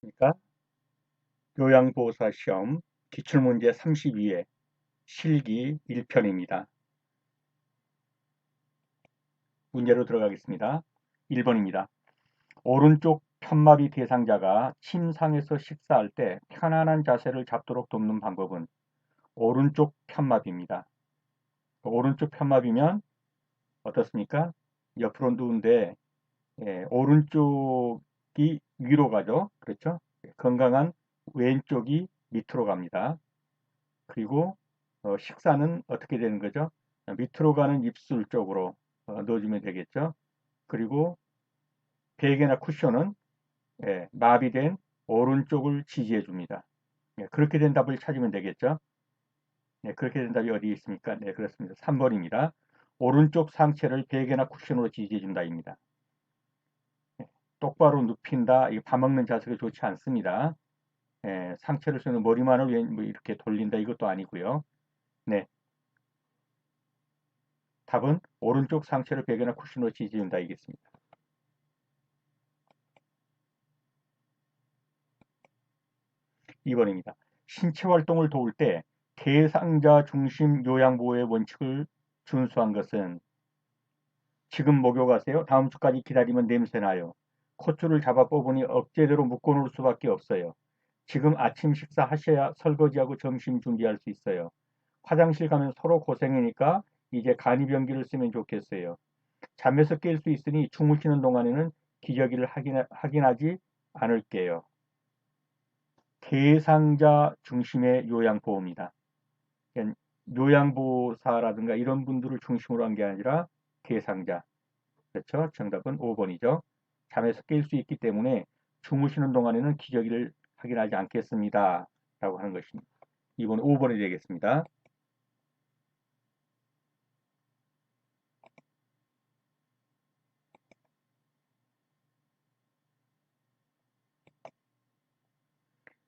안녕하십니까? 요양보호사 시험 기출문제 32회 실기 1편입니다. 문제로 들어가겠습니다. 1번입니다. 오른쪽 편마비 대상자가 침상에서 식사할 때 편안한 자세를 잡도록 돕는 방법은 오른쪽 편마비입니다. 오른쪽 편마비면 어떻습니까? 옆으로 누운데 오른쪽이 위로 가죠. 그렇죠? 건강한 왼쪽이 밑으로 갑니다. 그리고 식사는 어떻게 되는 거죠? 밑으로 가는 입술 쪽으로 넣어주면 되겠죠. 그리고 베개나 쿠션은 마비된 오른쪽을 지지해 줍니다. 그렇게 된 답을 찾으면 되겠죠. 그렇게 된 답이 어디 있습니까? 네, 그렇습니다. 3번입니다. 오른쪽 상체를 베개나 쿠션으로 지지해 준다입니다. 똑바로 눕힌다. 이 밥 먹는 자세가 좋지 않습니다. 상체를 쓰는 머리만을 뭐 이렇게 돌린다. 이것도 아니고요. 네, 답은 오른쪽 상체를 베개나 쿠션으로 지지한다이겠습니다. 2번입니다. 신체 활동을 도울 때 대상자 중심 요양보호의 원칙을 준수한 것은 지금 목욕하세요. 다음 주까지 기다리면 냄새나요. 콧줄을 잡아 뽑으니 억제대로 묶어놓을 수밖에 없어요. 지금 아침 식사하셔야 설거지하고 점심 준비할 수 있어요. 화장실 가면 서로 고생이니까 이제 간이변기를 쓰면 좋겠어요. 잠에서 깰 수 있으니 주무시는 동안에는 기저귀를 확인하지 않을게요. 대상자 중심의 요양보호입니다. 그러니까 요양보호사라든가 이런 분들을 중심으로 한 게 아니라 대상자. 그렇죠? 정답은 5번이죠. 잠에서 깰 수 있기 때문에 주무시는 동안에는 기저귀를 확인하지 않겠습니다. 라고 하는 것입니다. 이번 5번이 되겠습니다.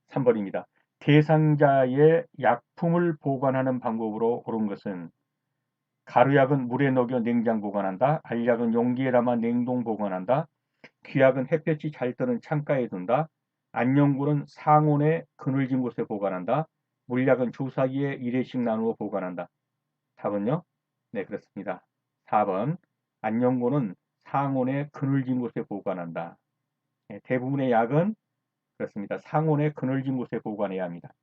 3번입니다. 대상자의 약품을 보관하는 방법으로 옳은 것은 가루약은 물에 녹여 냉장 보관한다. 알약은 용기에 담아 냉동 보관한다. 귀약은 햇볕이 잘 드는 창가에 둔다. 안녕굴은 상온에 그늘진 곳에 보관한다. 물약은 주사기에 1회씩 나누어 보관한다. 답은요? 네, 그렇습니다. 4번. 안녕굴은 상온에 그늘진 곳에 보관한다. 대부분의 약은 그렇습니다. 상온에 그늘진 곳에 보관해야 합니다.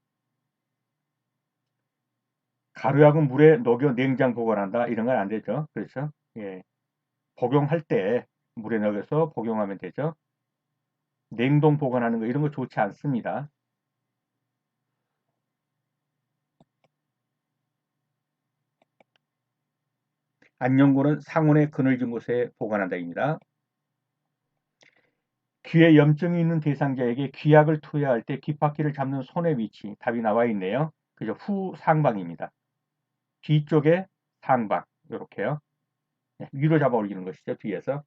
가루약은 물에 녹여 냉장 보관한다. 이런 건 안 되죠. 그렇죠? 예. 복용할 때 물에 녹여서 복용하면 되죠. 냉동 보관하는 거 이런 거 좋지 않습니다. 안녕고는 상온에 그늘진 곳에 보관한다입니다. 귀에 염증이 있는 대상자에게 귀약을 투여할 때 귓바퀴를 잡는 손의 위치 답이 나와 있네요. 그죠? 후상방입니다. 뒤쪽에 상방 이렇게요. 위로 잡아 올리는 것이죠. 뒤에서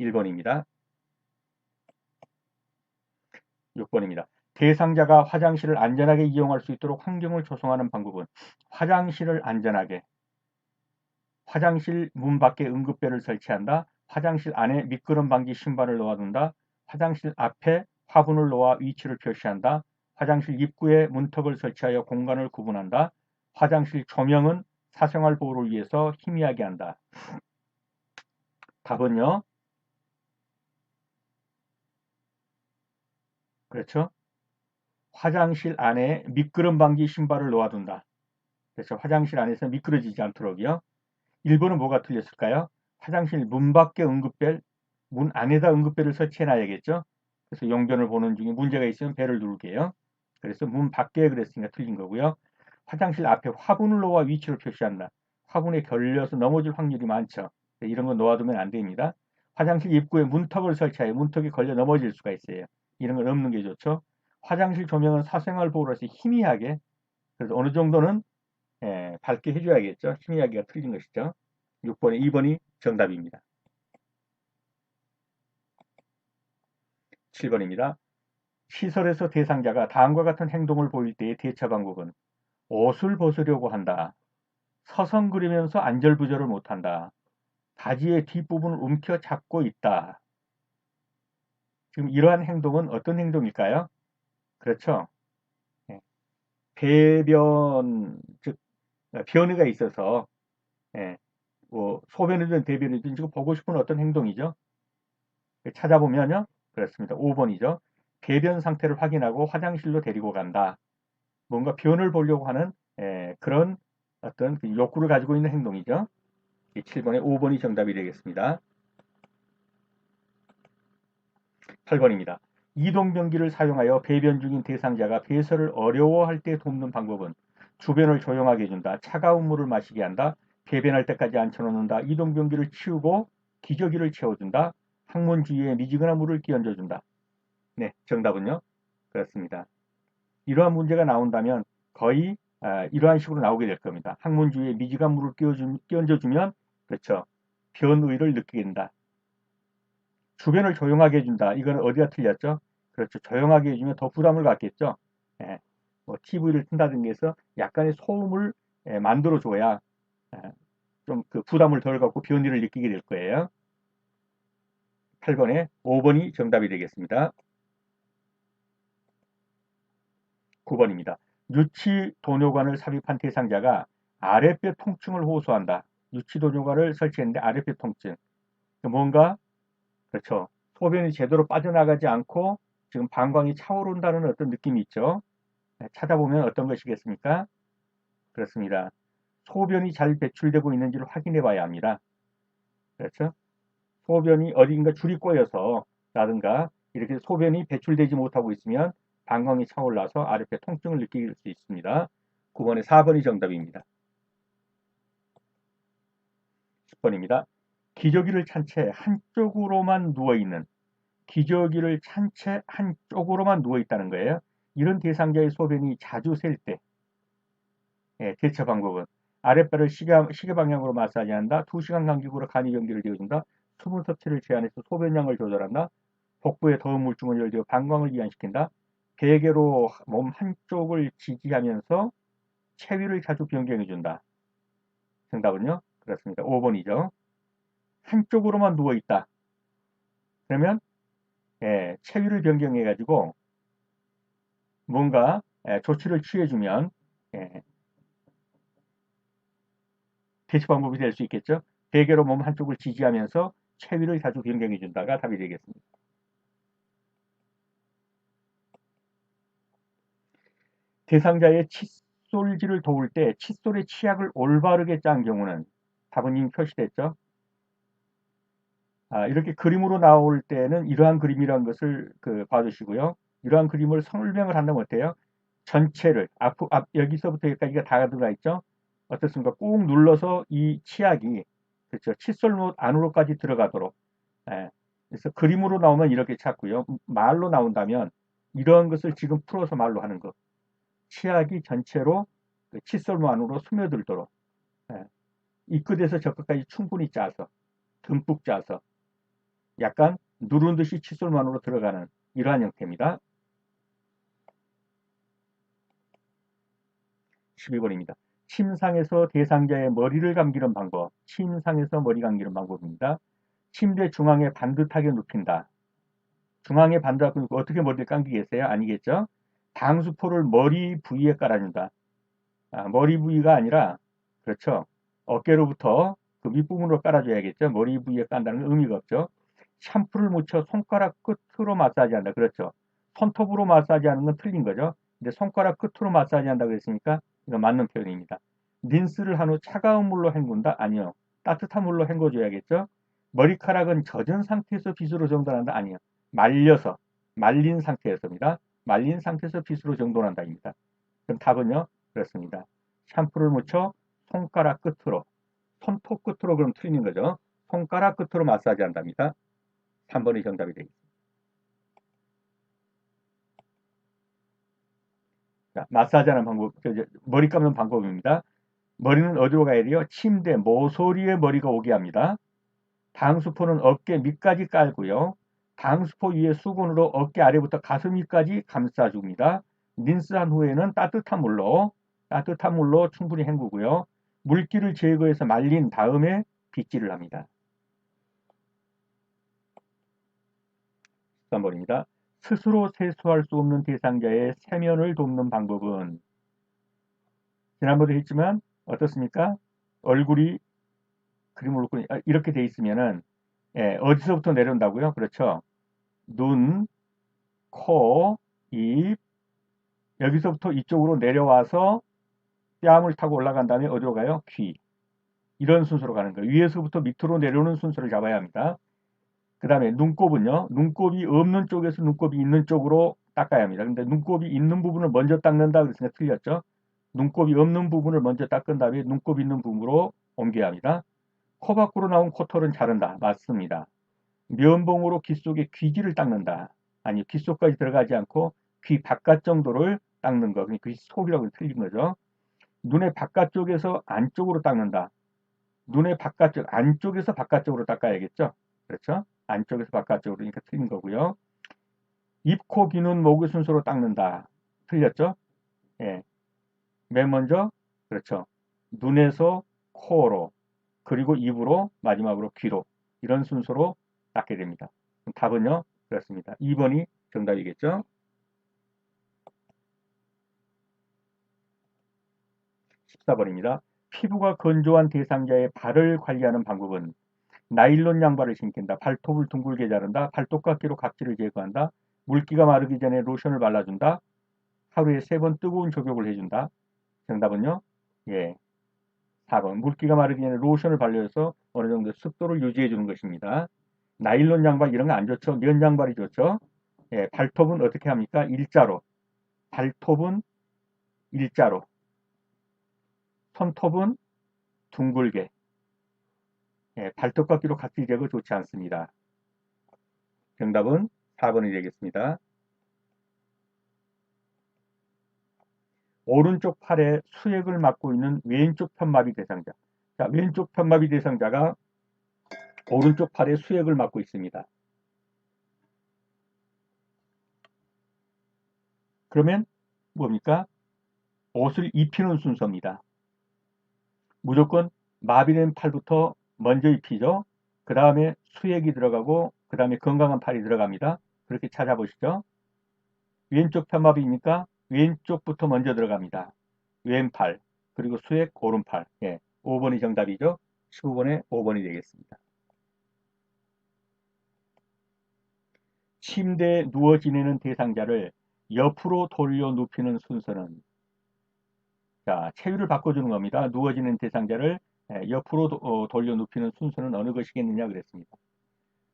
1번입니다. 6번입니다. 대상자가 화장실을 안전하게 이용할 수 있도록 환경을 조성하는 방법은 화장실을 안전하게 화장실 문 밖에 응급벨을 설치한다. 화장실 안에 미끄럼 방지 신발을 놓아둔다. 화장실 앞에 화분을 놓아 위치를 표시한다. 화장실 입구에 문턱을 설치하여 공간을 구분한다. 화장실 조명은 사생활 보호를 위해서 희미하게 한다. 답은요. 그렇죠. 화장실 안에 미끄럼 방지 신발을 놓아둔다. 그래서 화장실 안에서 미끄러지지 않도록이요. 1번은 뭐가 틀렸을까요? 화장실 문 밖에 응급벨, 문 안에다 응급벨을 설치해 놔야겠죠? 그래서 용변을 보는 중에 문제가 있으면 벨을 누르게요. 그래서 문 밖에 그랬으니까 틀린 거고요. 화장실 앞에 화분을 놓아 위치를 표시한다. 화분에 걸려서 넘어질 확률이 많죠. 이런 거 놓아두면 안 됩니다. 화장실 입구에 문턱을 설치하여 문턱이 걸려 넘어질 수가 있어요. 이런 건 없는 게 좋죠. 화장실 조명은 사생활 보호로서 희미하게, 그래서 어느 정도는 밝게 해줘야겠죠. 희미하기가 틀린 것이죠. 6번에 2번이 정답입니다. 7번입니다. 시설에서 대상자가 다음과 같은 행동을 보일 때의 대처 방법은 옷을 벗으려고 한다. 서성거리면서 안절부절을 못한다. 바지의 뒷부분을 움켜 잡고 있다. 지금 이러한 행동은 어떤 행동일까요? 그렇죠. 예. 배변, 즉, 변이가 있어서, 예, 뭐, 소변이든 대변이든 지금 보고 싶은 어떤 행동이죠. 찾아보면요. 그렇습니다. 5번이죠. 배변 상태를 확인하고 화장실로 데리고 간다. 뭔가 변을 보려고 하는 그런 어떤 그 욕구를 가지고 있는 행동이죠. 7번에 5번이 정답이 되겠습니다. 8번입니다. 이동변기를 사용하여 배변 중인 대상자가 배설을 어려워할 때 돕는 방법은 주변을 조용하게 해준다. 차가운 물을 마시게 한다. 배변할 때까지 앉혀놓는다. 이동변기를 치우고 기저귀를 채워준다. 항문 주위에 미지근한 물을 끼얹어준다. 네, 정답은요. 그렇습니다. 이러한 문제가 나온다면 거의 이러한 식으로 나오게 될 겁니다. 항문 주위에 미지근한 물을 끼얹어주면 그렇죠. 변의를 느끼게 된다. 주변을 조용하게 해준다. 이거는 어디가 틀렸죠? 그렇죠. 조용하게 해주면 더 부담을 갖겠죠. 예, 뭐 TV를 튼다든지 해서 약간의 소음을 만들어줘야 좀 그 부담을 덜 갖고 변이를 느끼게 될 거예요. 8번에 5번이 정답이 되겠습니다. 9번입니다. 유치도뇨관을 삽입한 대상자가 아랫배 통증을 호소한다. 유치도뇨관을 설치했는데 아랫배 통증. 뭔가 그렇죠. 소변이 제대로 빠져나가지 않고 지금 방광이 차오른다는 어떤 느낌이 있죠. 찾아보면 어떤 것이겠습니까? 그렇습니다. 소변이 잘 배출되고 있는지를 확인해 봐야 합니다. 그렇죠? 소변이 어딘가 줄이 꼬여서 라든가 이렇게 소변이 배출되지 못하고 있으면 방광이 차올라서 아랫배 통증을 느낄 수 있습니다. 9번에 4번이 정답입니다. 10번입니다. 기저귀를 찬 채 한쪽으로만 누워있는 기저귀를 찬 채 한쪽으로만 누워있다는 거예요. 이런 대상자의 소변이 자주 셀 때 대처 방법은 아랫배를 시계 방향으로 마사지한다. 2시간 간격으로 간이경기를 되어준다. 수분 섭취를 제한해서 소변량을 조절한다. 복부에 더운 물주머니를 대어 방광을 이완시킨다. 베개로 몸 한쪽을 지지하면서 체위를 자주 변경해준다. 정답은요? 그렇습니다. 5번이죠. 한쪽으로만 누워있다. 그러면 체위를 변경해가지고 뭔가 조치를 취해주면 대처 방법이 될 수 있겠죠. 베개로 몸 한쪽을 지지하면서 체위를 자주 변경해준다가 답이 되겠습니다. 대상자의 칫솔질을 도울 때 칫솔의 치약을 올바르게 짠 경우는 답은 이미 표시됐죠. 이렇게 그림으로 나올 때는 이러한 그림이라는 것을 봐주시고요. 이러한 그림을 설명을 한다면 어때요? 전체를 여기서부터 여기까지가 다 들어가 있죠. 어떻습니까? 꾹 눌러서 이 치약이 그렇죠. 칫솔 안으로까지 들어가도록. 예. 그래서 그림으로 나오면 이렇게 찾고요. 말로 나온다면 이러한 것을 지금 풀어서 말로 하는 것. 치약이 전체로 그 칫솔 안으로 스며들도록. 예. 이 끝에서 저 끝까지 충분히 짜서 듬뿍 짜서 약간 누른 듯이 칫솔만으로 들어가는 이러한 형태입니다. 12번입니다. 침상에서 대상자의 머리를 감기는 방법. 침상에서 머리 감기는 방법입니다. 침대 중앙에 반듯하게 눕힌다. 중앙에 반듯하게 눕고 어떻게 머리를 감기겠어요? 아니겠죠? 방수포를 머리 부위에 깔아준다. 머리 부위가 아니라 그렇죠. 어깨로부터 그 밑부분으로 깔아줘야겠죠. 머리 부위에 깐다는 건 의미가 없죠. 샴푸를 묻혀 손가락 끝으로 마사지한다. 그렇죠. 손톱으로 마사지하는 건 틀린 거죠. 근데 손가락 끝으로 마사지한다고 했으니까 이거 맞는 표현입니다. 린스를 한 후 차가운 물로 헹군다? 아니요. 따뜻한 물로 헹궈줘야겠죠. 머리카락은 젖은 상태에서 빗으로 정돈한다? 아니요. 말려서 말린 상태에서입니다. 말린 상태에서 빗으로 정돈한다입니다. 그럼 답은요? 그렇습니다. 샴푸를 묻혀 손가락 끝으로 손톱 끝으로 그럼 틀리는 거죠. 손가락 끝으로 마사지 한답니다. 3번이 정답이 되겠습니다. 자, 마사지하는 방법, 머리 감는 방법입니다. 머리는 어디로 가야 돼요? 침대 모서리에 머리가 오게 합니다. 방수포는 어깨 밑까지 깔고요. 방수포 위에 수건으로 어깨 아래부터 가슴 위까지 감싸줍니다. 린스한 후에는 따뜻한 물로 충분히 헹구고요. 물기를 제거해서 말린 다음에 빗질을 합니다. 13번입니다. 스스로 세수할 수 없는 대상자의 세면을 돕는 방법은 지난번에 했지만 어떻습니까? 얼굴이 그림을 그리고 이렇게 돼 있으면은 어디서부터 내려온다고요? 그렇죠. 눈, 코, 입 여기서부터 이쪽으로 내려와서 뺨을 타고 올라간 다음에 어디로 가요? 귀. 이런 순서로 가는 거예요. 위에서부터 밑으로 내려오는 순서를 잡아야 합니다. 그 다음에 눈곱은요. 눈곱이 없는 쪽에서 눈곱이 있는 쪽으로 닦아야 합니다. 근데 눈곱이 있는 부분을 먼저 닦는다 그랬으니까 틀렸죠. 눈곱이 없는 부분을 먼저 닦은 다음에 눈곱이 있는 부분으로 옮겨야 합니다. 코 밖으로 나온 코털은 자른다. 맞습니다. 면봉으로 귀 속에 귀지를 닦는다. 아니, 귀 속까지 들어가지 않고 귀 바깥 정도를 닦는 거. 그러니까 귀 속이라고 틀린 거죠. 눈의 바깥쪽에서 안쪽으로 닦는다. 눈의 바깥쪽, 안쪽에서 바깥쪽으로 닦아야겠죠? 그렇죠? 안쪽에서 바깥쪽으로, 그러니까 틀린 거고요. 입, 코, 귀, 눈, 목의 순서로 닦는다. 틀렸죠? 예. 맨 먼저, 그렇죠. 눈에서 코로, 그리고 입으로, 마지막으로 귀로. 이런 순서로 닦게 됩니다. 답은요? 그렇습니다. 2번이 정답이겠죠? 14번입니다. 피부가 건조한 대상자의 발을 관리하는 방법은 나일론 양발을 신긴다. 발톱을 둥글게 자른다. 발톱깎이로 각질을 제거한다. 물기가 마르기 전에 로션을 발라준다. 하루에 3번 뜨거운 족욕을 해준다. 정답은요? 예, 4번. 물기가 마르기 전에 로션을 발라줘서 어느 정도 습도를 유지해 주는 것입니다. 나일론 양발 이런 거 안 좋죠? 면 양발이 좋죠? 예, 발톱은 어떻게 합니까? 일자로. 발톱은 일자로. 손톱은 둥글게. 예, 발톱깎이로 각질 제거 좋지 않습니다. 정답은 4번이 되겠습니다. 오른쪽 팔에 수액을 맡고 있는 왼쪽 편마비 대상자. 자, 왼쪽 편마비 대상자가 오른쪽 팔에 수액을 맡고 있습니다. 그러면 뭡니까? 옷을 입히는 순서입니다. 무조건 마비된 팔부터 먼저 입히죠. 그 다음에 수액이 들어가고 그 다음에 건강한 팔이 들어갑니다. 그렇게 찾아보시죠. 왼쪽 편마비니까 왼쪽부터 먼저 들어갑니다. 왼팔 그리고 수액 오른팔. 예, 5번이 정답이죠. 15번에 5번이 되겠습니다. 침대에 누워 지내는 대상자를 옆으로 돌려 눕히는 순서는 자, 체위를 바꿔주는 겁니다. 누워 지내는 대상자를 옆으로 돌려 눕히는 순서는 어느 것이겠느냐 그랬습니다.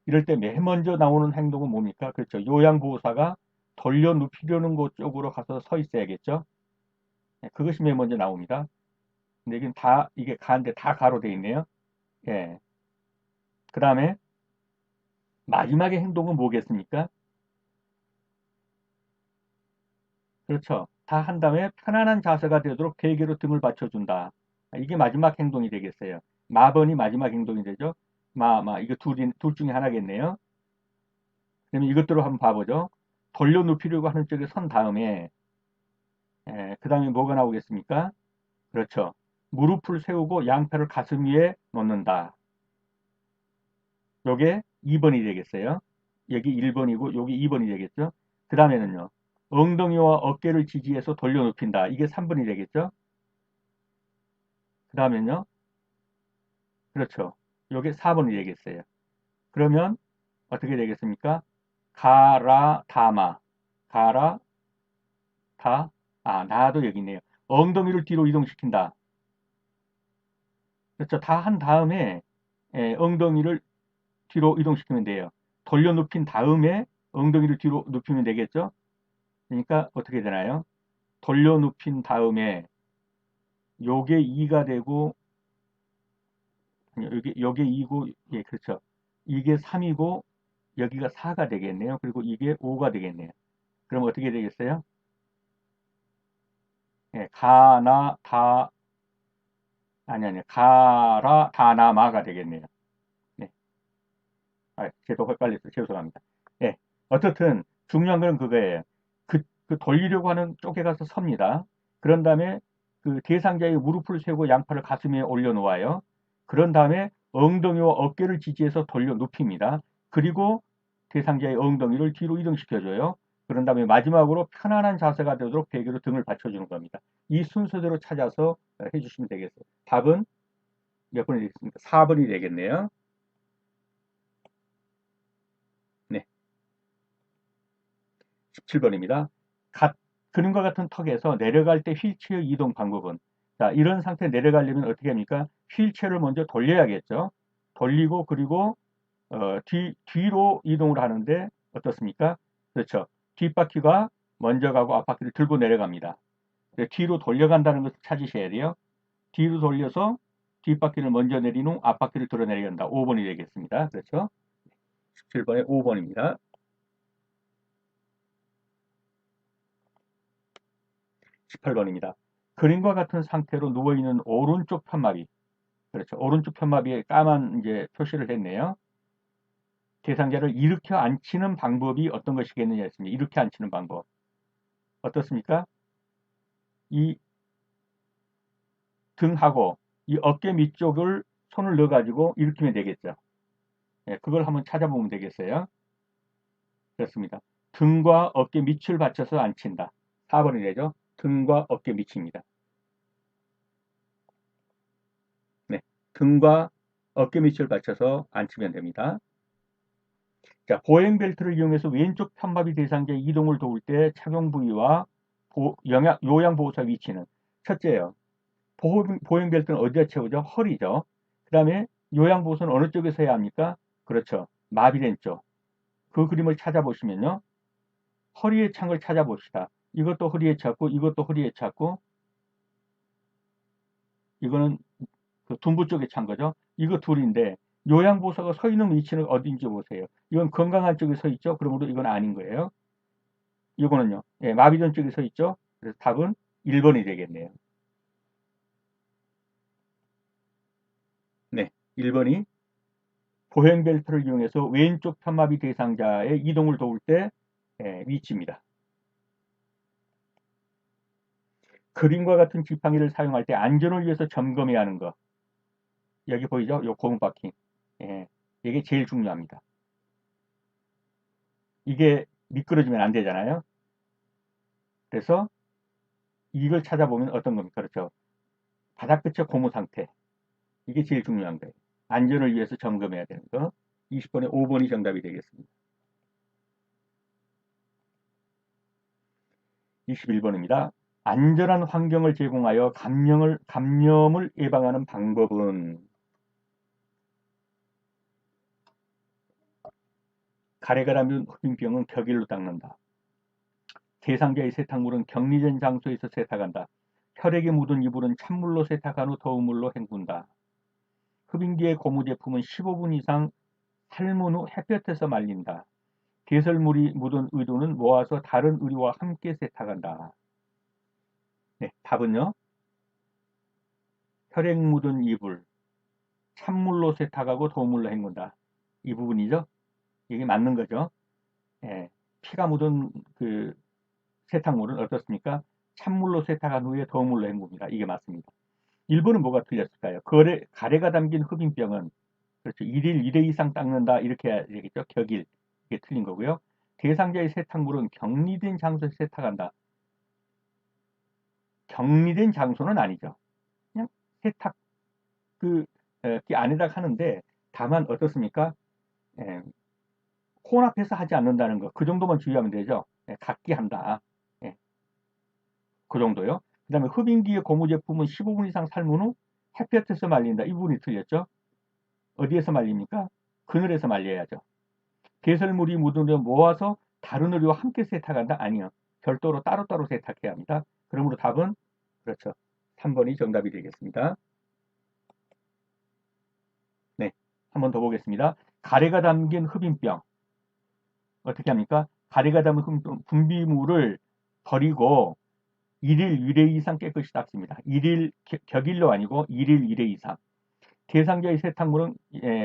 이럴 때 맨 먼저 나오는 행동은 뭡니까? 그렇죠. 요양보호사가 돌려 눕히려는 곳 쪽으로 가서 서 있어야겠죠. 그것이 맨 먼저 나옵니다. 근데 이게 다 이게 가인데 다 가로 돼 있네요. 예. 그 다음에 마지막의 행동은 뭐겠습니까? 그렇죠. 다 한 다음에 편안한 자세가 되도록 베개로 등을 받쳐준다. 이게 마지막 행동이 되겠어요. 마번이 마지막 행동이 되죠. 이거 둘 중에 하나겠네요. 그러면 이것들을 한번 봐보죠. 돌려 눕히려고 하는 쪽에 선 다음에, 그 다음에 뭐가 나오겠습니까? 그렇죠. 무릎을 세우고 양팔을 가슴 위에 놓는다. 요게 2번이 되겠어요. 여기 1번이고 여기 2번이 되겠죠. 그 다음에는요. 엉덩이와 어깨를 지지해서 돌려 눕힌다. 이게 3번이 되겠죠. 그 다음에는요. 그렇죠. 요게 4번이 되겠어요. 그러면 어떻게 되겠습니까? 가라 다마. 가라 다. 나도 여기 있네요. 엉덩이를 뒤로 이동시킨다. 그렇죠. 다 한 다음에 엉덩이를 뒤로 이동시키면 돼요. 돌려 눕힌 다음에 엉덩이를 뒤로 눕히면 되겠죠. 그러니까 어떻게 되나요? 돌려 눕힌 다음에 요게 2가 되고 요게 2고 예, 그렇죠. 이게 3이고 여기가 4가 되겠네요. 그리고 이게 5가 되겠네요. 그럼 어떻게 되겠어요? 예, 가나 다 아니 가라 다나 마가 되겠네요. 네. 제도 헷갈렸어요. 죄송합니다. 예. 어떻든 중요한 건 그거예요. 그 돌리려고 하는 쪽에 가서 섭니다. 그런 다음에 그 대상자의 무릎을 세우고 양팔을 가슴에 올려놓아요. 그런 다음에 엉덩이와 어깨를 지지해서 돌려 눕힙니다. 그리고 대상자의 엉덩이를 뒤로 이동시켜줘요. 그런 다음에 마지막으로 편안한 자세가 되도록 베개로 등을 받쳐주는 겁니다. 이 순서대로 찾아서 해주시면 되겠어요. 답은 몇 번이 되겠습니까? 4번이 되겠네요. 네, 17번입니다. 그림과 같은 턱에서 내려갈 때 휠체어 이동 방법은, 자, 이런 상태 내려가려면 어떻게 합니까? 휠체어를 먼저 돌려야겠죠. 돌리고 그리고 뒤로 이동을 하는데 어떻습니까? 그렇죠. 뒷바퀴가 먼저 가고 앞바퀴를 들고 내려갑니다. 뒤로 돌려간다는 것을 찾으셔야 돼요. 뒤로 돌려서 뒷바퀴를 먼저 내린 후 앞바퀴를 들어 내려간다. 5번이 되겠습니다. 그렇죠? 17번에 5번입니다. 18번입니다. 그림과 같은 상태로 누워있는 오른쪽 편마비. 그렇죠. 오른쪽 편마비에 까만 이제 표시를 했네요. 대상자를 일으켜 앉히는 방법이 어떤 것이겠느냐 했습니다. 일으켜 앉히는 방법. 어떻습니까? 이 등하고 이 어깨 밑쪽을 손을 넣어가지고 일으키면 되겠죠. 예, 그걸 한번 찾아보면 되겠어요. 그렇습니다. 등과 어깨 밑을 받쳐서 앉힌다. 4번이 되죠. 등과 어깨 밑입니다. 네, 등과 어깨 밑을 받쳐서 앉히면 됩니다. 자, 보행 벨트를 이용해서 왼쪽 편마비 대상자의 이동을 도울 때 착용 부위와 요양 보호사 위치는, 첫째요. 보행 벨트는 어디다 채우죠? 허리죠. 그 다음에 요양 보호사는 어느 쪽에서 해야 합니까? 그렇죠. 마비된 쪽. 그 그림을 찾아보시면요. 허리의 창을 찾아봅시다. 이것도 허리에 찾고 이것도 허리에 찾고 이거는 그 둔부 쪽에 찬 거죠. 이거 둘인데 요양보호사가 서 있는 위치는 어딘지 보세요. 이건 건강한 쪽에 서 있죠. 그러므로 이건 아닌 거예요. 이거는요. 예, 마비된 쪽에 서 있죠. 그래서 답은 1번이 되겠네요. 네, 1번이 보행벨트를 이용해서 왼쪽 편마비 대상자의 이동을 도울 때 위치입니다. 그림과 같은 지팡이를 사용할 때 안전을 위해서 점검해야 하는 것. 여기 보이죠? 요 고무 바퀴. 예, 이게 제일 중요합니다. 이게 미끄러지면 안 되잖아요. 그래서 이걸 찾아보면 어떤 겁니까? 그렇죠. 바닥 끝의 고무 상태. 이게 제일 중요한 거예요. 안전을 위해서 점검해야 되는 거. 20번에 5번이 정답이 되겠습니다. 21번입니다. 안전한 환경을 제공하여 감염을 예방하는 방법은, 가래가 담긴 흡입병은 격일로 닦는다. 대상자의 세탁물은 격리된 장소에서 세탁한다. 혈액이 묻은 이불은 찬물로 세탁한 후 더운 물로 헹군다. 흡인기의 고무 제품은 15분 이상 삶은 후 햇볕에서 말린다. 개설물이 묻은 의도는 모아서 다른 의류와 함께 세탁한다. 네, 답은요. 혈액 묻은 이불, 찬물로 세탁하고 더운 물로 헹군다. 이 부분이죠. 이게 맞는 거죠. 예, 피가 묻은 그 세탁물은 어떻습니까? 찬물로 세탁한 후에 더운 물로 헹굽니다. 이게 맞습니다. 1번은 뭐가 틀렸을까요? 가래가 담긴 흡인병은, 그렇죠. 1일 1회 이상 닦는다. 이렇게 해야 되겠죠. 격일. 이게 틀린 거고요. 대상자의 세탁물은 격리된 장소에서 세탁한다. 격리된 장소는 아니죠. 그냥 세탁 그 안에다가 하는데, 다만 어떻습니까? 예, 혼합해서 하지 않는다는 거. 그 정도만 주의하면 되죠. 예, 각기 한다. 예, 그 정도요. 그 다음에 흡인기의 고무 제품은 15분 이상 삶은 후 햇볕에서 말린다. 이 부분이 틀렸죠. 어디에서 말립니까? 그늘에서 말려야죠. 개설물이 묻으면 모아서 다른 의류와 함께 세탁한다? 아니요. 별도로 따로따로 세탁해야 합니다. 그러므로 답은 그렇죠. 3번이 정답이 되겠습니다. 네, 한 번 더 보겠습니다. 가래가 담긴 흡인병. 어떻게 합니까? 가래가 담긴 분비물을 버리고 1일 1회 이상 깨끗이 닦습니다. 1일 격일로 아니고 1일 1회 이상. 대상자의 세탁물은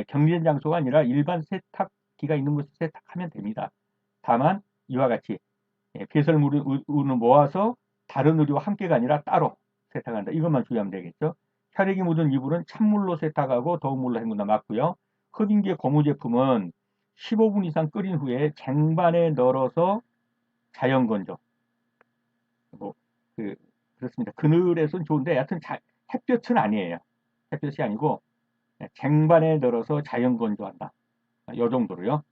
격리된 장소가 아니라 일반 세탁기가 있는 곳에서 세탁하면 됩니다. 다만 이와 같이 배설물을 모아서 다른 의류와 함께가 아니라 따로 세탁한다. 이것만 주의하면 되겠죠. 혈액이 묻은 이불은 찬물로 세탁하고 더운 물로 헹군다. 맞고요. 흡인기의 고무 제품은 15분 이상 끓인 후에 쟁반에 널어서 자연건조. 뭐, 그렇습니다. 그늘에서는 좋은데, 여하튼 햇볕은 아니에요. 햇볕이 아니고, 쟁반에 널어서 자연건조한다. 요 정도로요.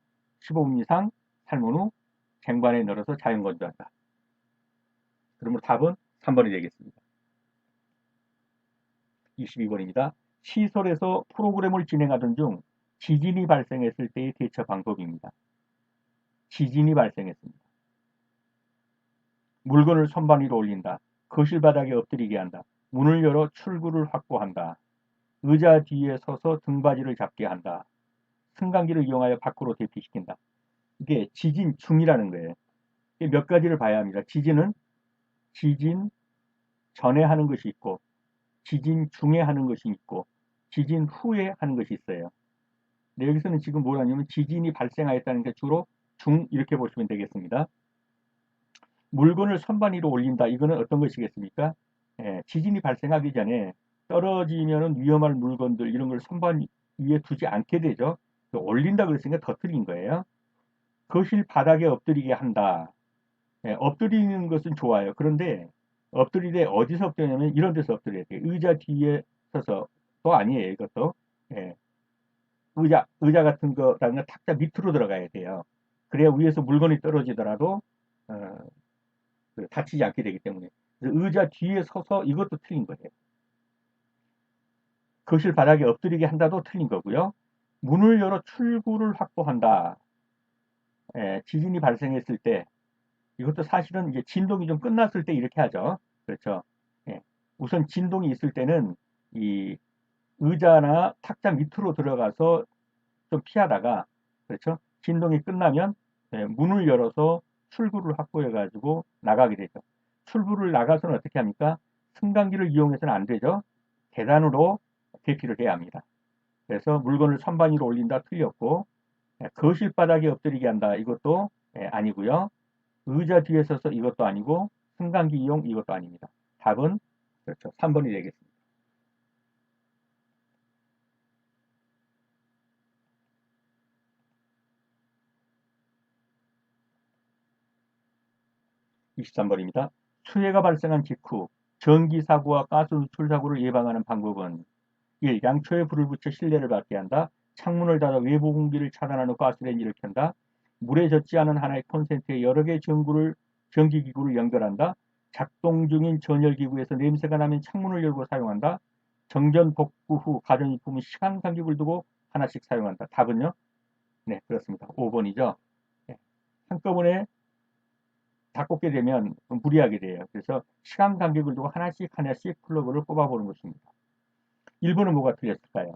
15분 이상 삶은 후 쟁반에 널어서 자연건조한다. 그러면 답은 3번이 되겠습니다. 22번입니다. 시설에서 프로그램을 진행하던 중 지진이 발생했을 때의 대처 방법입니다. 지진이 발생했습니다. 물건을 선반 위로 올린다. 거실 바닥에 엎드리게 한다. 문을 열어 출구를 확보한다. 의자 뒤에 서서 등받이를 잡게 한다. 승강기를 이용하여 밖으로 대피시킨다. 이게 지진 중이라는 거예요. 몇 가지를 봐야 합니다. 지진은 지진 전에 하는 것이 있고, 지진 중에 하는 것이 있고, 지진 후에 하는 것이 있어요. 근데 여기서는 지금 뭐라냐면 지진이 발생하였다는 게 주로 중 이렇게 보시면 되겠습니다. 물건을 선반 위로 올린다. 이거는 어떤 것이겠습니까? 지진이 발생하기 전에 떨어지면 위험할 물건들 이런 걸 선반 위에 두지 않게 되죠. 올린다 그랬으니까 더 틀린 거예요. 거실 바닥에 엎드리게 한다. 엎드리는 것은 좋아요. 그런데 엎드리되 어디서 엎드리냐면 이런 데서 엎드려야 돼요. 의자 뒤에 서서 또 아니에요. 이것도 예, 의자 같은 거라는 탁자 밑으로 들어가야 돼요. 그래야 위에서 물건이 떨어지더라도 어, 다치지 않게 되기 때문에 의자 뒤에 서서 이것도 틀린 거예요. 거실 바닥에 엎드리게 한다도 틀린 거고요. 문을 열어 출구를 확보한다. 지진이 발생했을 때 이것도 사실은 이제 진동이 좀 끝났을 때 이렇게 하죠. 그렇죠. 예. 우선 진동이 있을 때는 이 의자나 탁자 밑으로 들어가서 좀 피하다가 그렇죠. 진동이 끝나면 문을 열어서 출구를 확보해 가지고 나가게 되죠. 출구를 나가서는 어떻게 합니까? 승강기를 이용해서는 안 되죠. 계단으로 대피를 해야 합니다. 그래서 물건을 선반 위로 올린다 틀렸고 거실 바닥에 엎드리게 한다 이것도 아니고요. 의자 뒤에 서서 이것도 아니고 승강기 이용 이것도 아닙니다. 답은 그렇죠. 3번이 되겠습니다. 이 23번입니다. 수해가 발생한 직후 전기 사고와 가스 누출 사고를 예방하는 방법은 1. 양초에 불을 붙여 실내를 밝게 한다. 창문을 닫아 외부 공기를 차단하는 가스레인지를 켠다. 물에 젖지 않은 하나의 콘센트에 여러 개의 전기기구를 연결한다. 작동 중인 전열기구에서 냄새가 나면 창문을 열고 사용한다. 정전 복구 후 가전제품은 시간 간격을 두고 하나씩 사용한다. 답은요? 네, 그렇습니다. 5번이죠. 네, 한꺼번에 다 꽂게 되면 무리하게 돼요. 그래서 시간 간격을 두고 하나씩 하나씩 플러그를 뽑아보는 것입니다. 1번은 뭐가 틀렸을까요?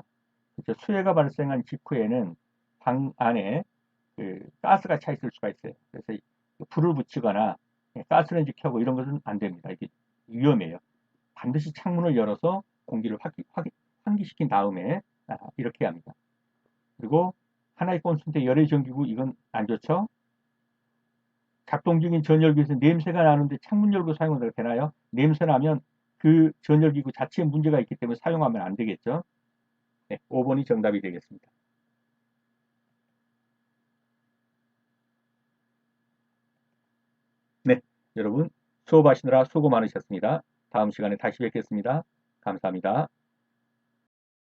그렇죠. 수해가 발생한 직후에는 방 안에 가스가 차 있을 수가 있어요. 그래서 불을 붙이거나 가스레인지 켜고 이런 것은 안 됩니다. 이게 위험해요. 반드시 창문을 열어서 공기를 환기시킨 다음에 이렇게 합니다. 그리고 하나의 콘센트에 열의 전기구 이건 안 좋죠. 작동 중인 전열기에서 냄새가 나는데 창문 열고 사용해도 되나요? 냄새 나면 그 전열기구 자체에 문제가 있기 때문에 사용하면 안 되겠죠. 네, 5번이 정답이 되겠습니다. 네, 여러분 수업하시느라 수고 많으셨습니다. 다음 시간에 다시 뵙겠습니다. 감사합니다.